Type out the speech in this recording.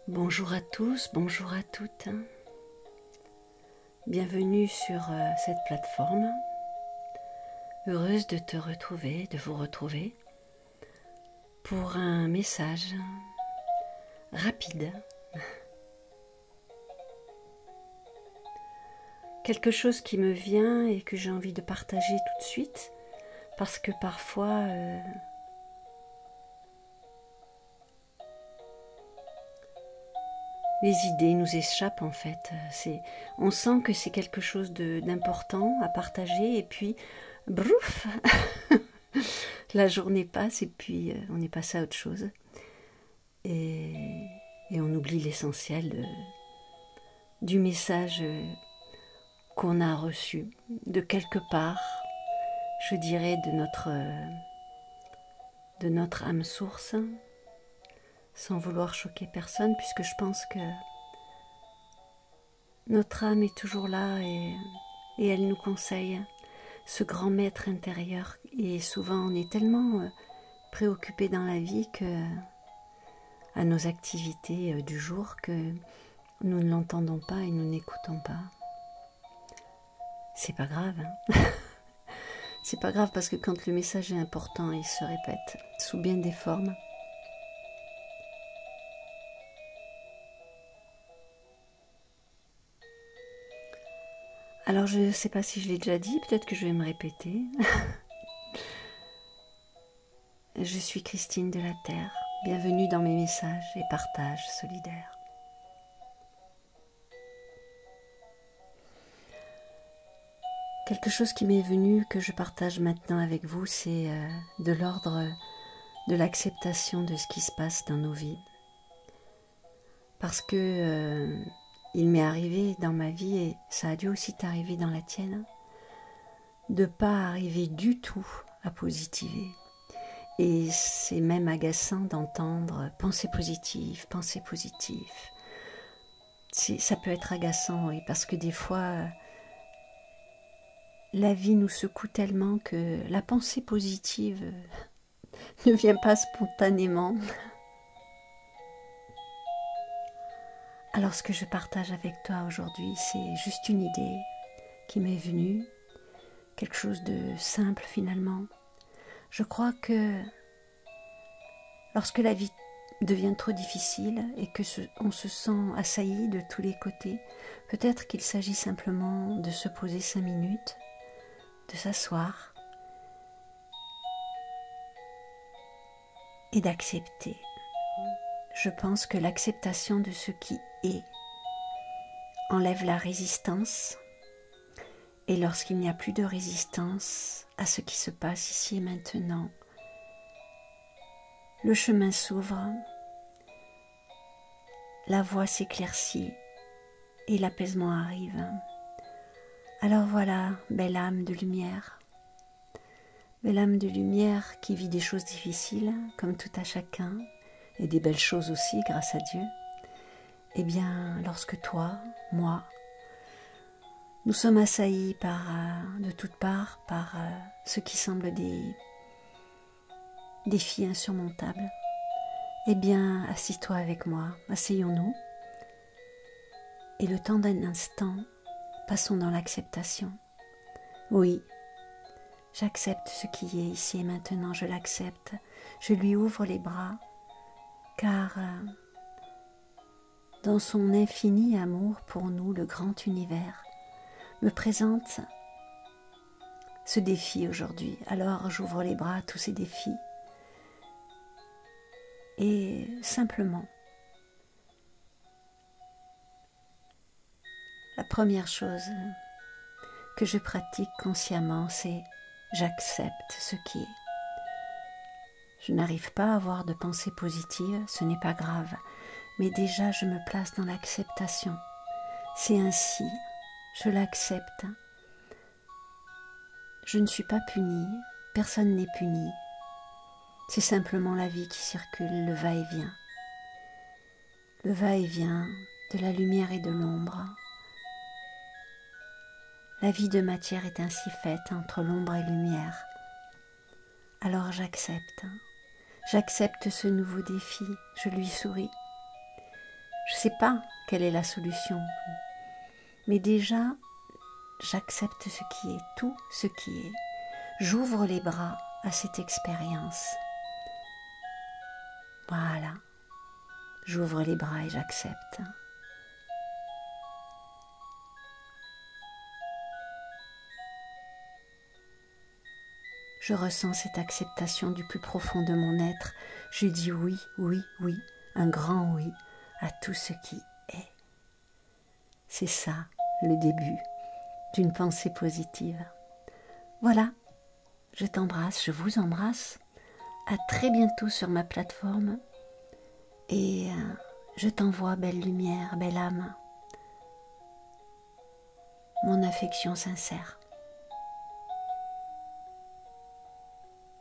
Bonjour à tous, bonjour à toutes. Bienvenue sur cette plateforme. Heureuse de te retrouver, de vous retrouver pour un message rapide. Quelque chose qui me vient et que j'ai envie de partager tout de suite parce que parfois les idées nous échappent en fait. On sent que c'est quelque chose d'important à partager et puis, brouf, la journée passe et puis on est passé à autre chose. Et on oublie l'essentiel du message qu'on a reçu de quelque part, je dirais de notre âme source, sans vouloir choquer personne, puisque je pense que notre âme est toujours là et elle nous conseille, ce grand maître intérieur. Et souvent on est tellement préoccupé dans la vie à nos activités du jour que nous ne l'entendons pas et nous n'écoutons pas. C'est pas grave, hein. C'est pas grave parce que quand le message est important, il se répète sous bien des formes. Alors je ne sais pas si je l'ai déjà dit, peut-être que je vais me répéter. Je suis Christine de la Terre, bienvenue dans mes messages et partages solidaires. Quelque chose qui m'est venu, que je partage maintenant avec vous, c'est de l'ordre de l'acceptation de ce qui se passe dans nos vies. Parce que il m'est arrivé dans ma vie, et ça a dû aussi t'arriver dans la tienne, de ne pas arriver du tout à positiver. Et c'est même agaçant d'entendre penser positif, penser positif. Ça peut être agaçant, oui, parce que des fois, la vie nous secoue tellement que la pensée positive ne vient pas spontanément. Alors ce que je partage avec toi aujourd'hui, c'est juste une idée qui m'est venue, quelque chose de simple finalement. Je crois que lorsque la vie devient trop difficile et que on se sent assailli de tous les côtés, peut-être qu'il s'agit simplement de se poser 5 minutes, de s'asseoir et d'accepter. Je pense que l'acceptation de ce qui est enlève la résistance, et lorsqu'il n'y a plus de résistance à ce qui se passe ici et maintenant, le chemin s'ouvre, la voie s'éclaircit et l'apaisement arrive. Alors voilà, belle âme de lumière qui vit des choses difficiles comme tout à chacun, et des belles choses aussi grâce à Dieu. Eh bien, lorsque toi, moi, nous sommes assaillis de toutes parts par ce qui semble des défis insurmontables, eh bien, assis-toi avec moi, asseyons-nous, et le temps d'un instant, passons dans l'acceptation. Oui, j'accepte ce qui est ici et maintenant, je l'accepte, je lui ouvre les bras, car dans son infini amour pour nous, le grand univers me présente ce défi aujourd'hui. Alors j'ouvre les bras à tous ces défis et simplement, la première chose que je pratique consciemment, c'est j'accepte ce qui est. Je n'arrive pas à avoir de pensée positive, ce n'est pas grave, mais déjà je me place dans l'acceptation. C'est ainsi, je l'accepte. Je ne suis pas punie, personne n'est puni. C'est simplement la vie qui circule, le va-et-vient. Le va-et-vient de la lumière et de l'ombre. La vie de matière est ainsi faite entre l'ombre et la lumière. Alors j'accepte ce nouveau défi, je lui souris. Je ne sais pas quelle est la solution, mais déjà, j'accepte ce qui est, tout ce qui est. J'ouvre les bras à cette expérience. Voilà, j'ouvre les bras et j'accepte. Je ressens cette acceptation du plus profond de mon être. Je dis oui, oui, oui, un grand oui à tout ce qui est. C'est ça, le début d'une pensée positive. Voilà, je t'embrasse, je vous embrasse. À très bientôt sur ma plateforme. Et je t'envoie, belle lumière, belle âme, mon affection sincère.